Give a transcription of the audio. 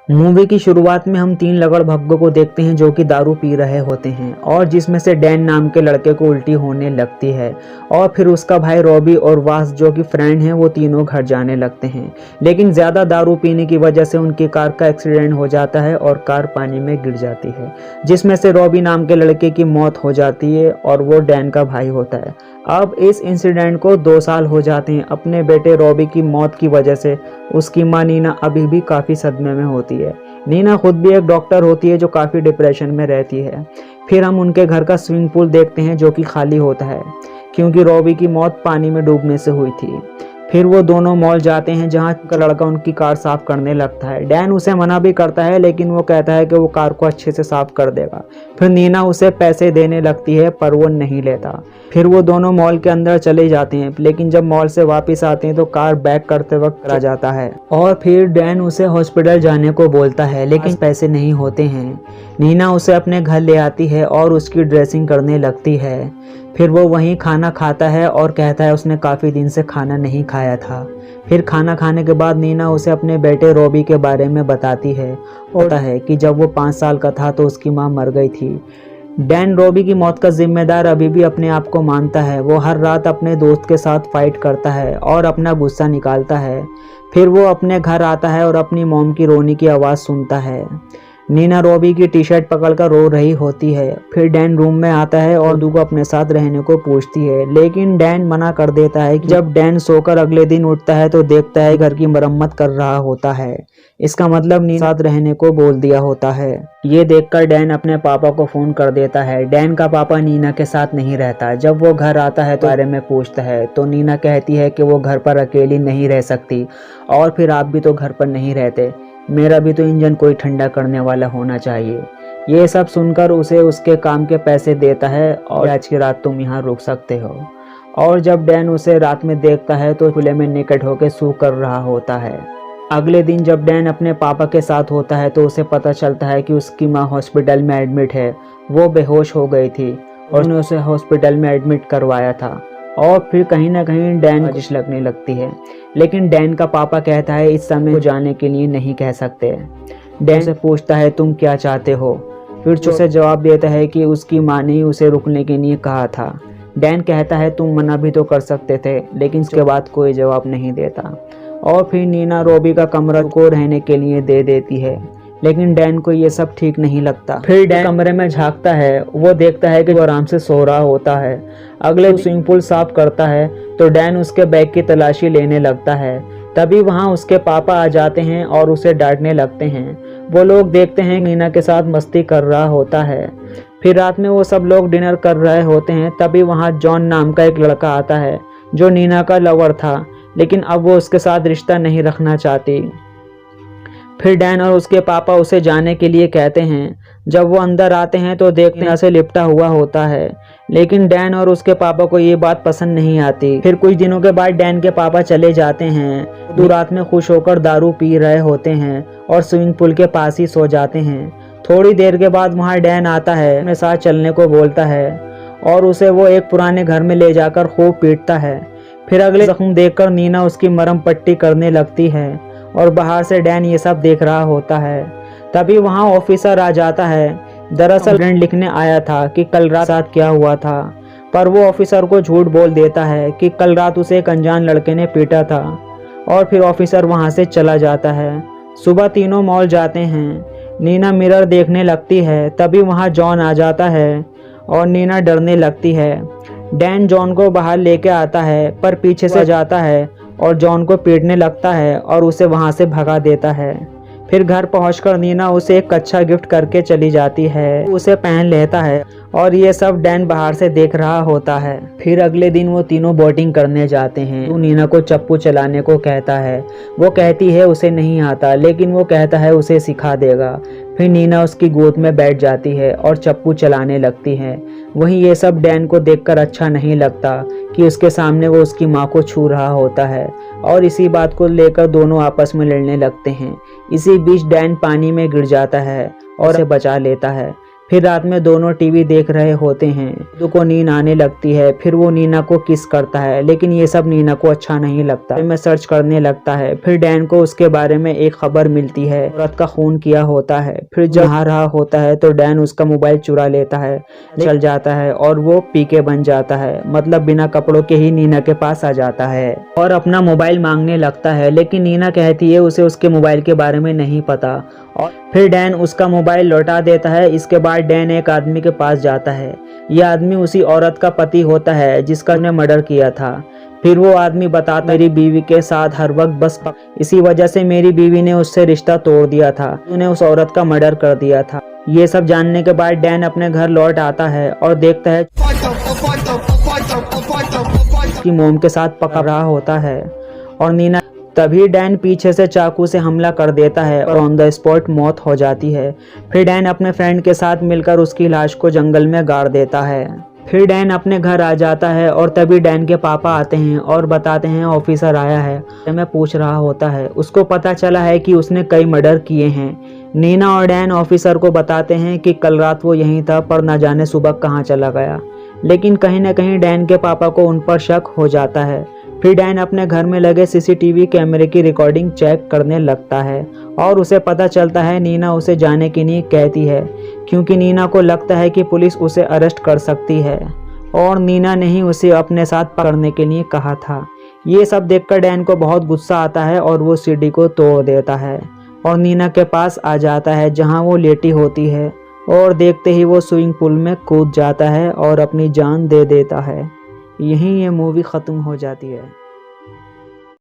Movie की शुरुआत में हम तीन लगड़भग्गों को देखते हैं जो कि दारू पी रहे होते हैं और जिसमें से डैन नाम के लड़के को उल्टी होने लगती है और फिर उसका भाई रॉबी और वास जो कि फ्रेंड हैं वो तीनों घर जाने लगते हैं। लेकिन ज़्यादा दारू पीने की वजह से उनकी कार का एक्सीडेंट हो जाता है और कार पानी में गिर जाती है, जिसमें से रॉबी नाम के लड़के की मौत हो जाती है और वो डैन का भाई होता है। अब इस इंसिडेंट को 2 साल हो जाते हैं। अपने बेटे रॉबी की मौत की वजह से उसकी माँ नीना अभी भी काफ़ी सदमे में होती है। नीना खुद भी एक डॉक्टर होती है जो काफ़ी डिप्रेशन में रहती है। फिर हम उनके घर का स्विमिंग पूल देखते हैं जो कि खाली होता है क्योंकि रॉबी की मौत पानी में डूबने से हुई थी। फिर वो दोनों मॉल जाते हैं जहाँ का लड़का उनकी कार साफ करने लगता है। डैन उसे मना भी करता है लेकिन वो कहता है कि वो कार को अच्छे से साफ कर देगा। फिर नीना उसे पैसे देने लगती है पर वो नहीं लेता। फिर वो दोनों मॉल के अंदर चले जाते हैं लेकिन जब मॉल से वापस आते हैं तो कार बैक करते वक्त चला जाता है और फिर डैन उसे हॉस्पिटल जाने को बोलता है लेकिन पैसे नहीं होते हैं। नीना उसे अपने घर ले आती है और उसकी ड्रेसिंग करने लगती है। फिर वो वहीं खाना खाता है और कहता है उसने काफ़ी दिन से खाना नहीं खाया था। फिर खाना खाने के बाद नीना उसे अपने बेटे रॉबी के बारे में बताती है और है कि जब वो 5 साल का था तो उसकी माँ मर गई थी। डैन रॉबी की मौत का जिम्मेदार अभी भी अपने आप को मानता है। वो हर रात अपने दोस्त के साथ फाइट करता है और अपना गुस्सा निकालता है। फिर वो अपने घर आता है और अपनी मॉम की रोने की आवाज़ सुनता है। नीना रॉबी की टी शर्ट पकड़कर रो रही होती है। फिर डैन रूम में आता है और दू को अपने साथ रहने को पूछती है लेकिन डैन मना कर देता है। जब डैन सोकर अगले दिन उठता है तो देखता है घर की मरम्मत कर रहा होता है। इसका मतलब नीना साथ रहने को बोल दिया होता है। ये देखकर डैन अपने पापा को फ़ोन कर देता है। डैन का पापा नीना के साथ नहीं रहता। जब वो घर आता है तो बारे में पूछता है तो नीना कहती है कि वो घर पर अकेली नहीं रह सकती और फिर आप भी तो घर पर नहीं रहते। मेरा भी तो इंजन कोई ठंडा करने वाला होना चाहिए। ये सब सुनकर उसे उसके काम के पैसे देता है और आज की रात तुम यहाँ रुक सकते हो। और जब डैन उसे रात में देखता है तो खुले में निकट होकर सू कर रहा होता है। अगले दिन जब डैन अपने पापा के साथ होता है तो उसे पता चलता है कि उसकी माँ हॉस्पिटल में एडमिट है। वो बेहोश हो गई थी और उसने उसे हॉस्पिटल में एडमिट करवाया था। और फिर कहीं ना कहीं डैन साजिश लगने लगती है लेकिन डैन का पापा कहता है इस समय को जाने के लिए नहीं कह सकते। डैन से पूछता है तुम क्या चाहते हो। फिर उसे जवाब देता है कि उसकी माँ ने उसे रुकने के लिए कहा था। डैन कहता है तुम मना भी तो कर सकते थे लेकिन उसके बाद कोई जवाब नहीं देता। और फिर नीना रॉबी का कमरा को रहने के लिए दे देती है लेकिन डैन को ये सब ठीक नहीं लगता। फिर डैन कमरे में झांकता है। वो देखता है कि वो आराम से सो रहा होता है। अगले स्विमिंग पूल साफ करता है तो डैन उसके बैग की तलाशी लेने लगता है। तभी वहाँ उसके पापा आ जाते हैं और उसे डांटने लगते हैं। वो लोग देखते हैं नीना के साथ मस्ती कर रहा होता है। फिर रात में वो सब लोग डिनर कर रहे होते हैं। तभी वहाँ जॉन नाम का एक लड़का आता है जो नीना का लवर था लेकिन अब वो उसके साथ रिश्ता नहीं रखना चाहती। फिर डैन और उसके पापा उसे जाने के लिए कहते हैं। जब वो अंदर आते हैं तो देखते हैं से लिपटा हुआ होता है लेकिन डैन और उसके पापा को ये बात पसंद नहीं आती। फिर कुछ दिनों के बाद डैन के पापा चले जाते हैं। दो रात में खुश होकर दारू पी रहे होते हैं और स्विमिंग पूल के पास ही सो जाते हैं। थोड़ी देर के बाद वहाँ डैन आता है, अपने साथ चलने को बोलता है और उसे वो एक पुराने घर में ले जाकर खूब पीटता है। फिर अगले जख्म देखकर नीना उसकी मरहम पट्टी करने लगती है और बाहर से डैन ये सब देख रहा होता है। तभी वहाँ ऑफिसर आ जाता है। दरअसल फ्रेंड लिखने आया था कि कल रात साथ क्या हुआ था पर वो ऑफिसर को झूठ बोल देता है कि कल रात उसे एक अनजान लड़के ने पीटा था और फिर ऑफिसर वहाँ से चला जाता है। सुबह तीनों मॉल जाते हैं। नीना मिरर देखने लगती है। तभी वहाँ जॉन आ जाता है और नीना डरने लगती है। डैन जॉन को बाहर लेके आता है पर पीछे से जाता है और जॉन को पीटने लगता है और उसे वहाँ से भगा देता है। फिर घर पहुंचकर नीना उसे एक अच्छा गिफ्ट करके चली जाती है। उसे पहन लेता है और ये सब डैन बाहर से देख रहा होता है। फिर अगले दिन वो तीनों बोटिंग करने जाते हैं। वो नीना को चप्पू चलाने को कहता है। वो कहती है उसे नहीं आता लेकिन वो कहता है उसे सिखा देगा। फिर नीना उसकी गोद में बैठ जाती है और चप्पू चलाने लगती है। वहीं ये सब डैन को देखकर अच्छा नहीं लगता कि उसके सामने वो उसकी माँ को छू रहा होता है और इसी बात को लेकर दोनों आपस में लड़ने लगते हैं। इसी बीच डैन पानी में गिर जाता है और उसे बचा लेता है। फिर रात में दोनों टीवी देख रहे होते हैं। दो को नींद आने लगती है, फिर वो नीना को किस करता है, लेकिन ये सब नीना को अच्छा नहीं लगता। मैं सर्च करने लगता है। फिर डैन को उसके बारे में एक खबर मिलती है, औरत का खून किया होता है। फिर जब नहा रहा होता है तो डैन उसका मोबाइल चुरा लेता है, चल जाता है और वो पीके बन जाता है, मतलब बिना कपड़ों के ही नीना के पास आ जाता है और अपना मोबाइल मांगने लगता है। लेकिन नीना कहती है उसे उसके मोबाइल के बारे में नहीं पता और फिर डैन उसका मोबाइल लौटा देता है। इसके बाद डैन एक आदमी के पास जाता है। यह आदमी उसी औरत का पति होता है जिसका उसने मर्डर किया था। फिर वो आदमी बताता मेरी बीवी के साथ हर वक्त बस इसी वजह से मेरी बीवी ने उससे रिश्ता तोड़ दिया था, उन्हें उस औरत का मर्डर कर दिया था। ये सब जानने के बाद डैन अपने घर लौट आता है और देखता है कि मोम के साथ पकड़ रहा होता है और नीना। तभी डैन पीछे से चाकू से हमला कर देता है और ऑन द स्पॉट मौत हो जाती है। फिर डैन अपने फ्रेंड के साथ मिलकर उसकी लाश को जंगल में गाड़ देता है। फिर डैन अपने घर आ जाता है और तभी डैन के पापा आते हैं और बताते हैं ऑफिसर आया है। मैं पूछ रहा होता है, उसको पता चला है कि उसने कई मर्डर किए हैं। नीना और डैन ऑफिसर को बताते हैं कि कल रात वो यहीं था पर न जाने सुबह कहाँ चला गया। लेकिन कहीं न कहीं डैन के पापा को उन पर शक हो जाता है। फिर डैन अपने घर में लगे सीसीटीवी कैमरे की रिकॉर्डिंग चेक करने लगता है और उसे पता चलता है नीना उसे जाने के लिए कहती है, क्योंकि नीना को लगता है कि पुलिस उसे अरेस्ट कर सकती है और नीना ने ही उसे अपने साथ पकड़ने के लिए कहा था। ये सब देखकर डैन को बहुत गुस्सा आता है और वो सीढ़ी को तोड़ देता है और नीना के पास आ जाता है जहाँ वो लेटी होती है और देखते ही वो स्विमिंग पूल में कूद जाता है और अपनी जान दे देता है। यहीं ये मूवी ख़त्म हो जाती है।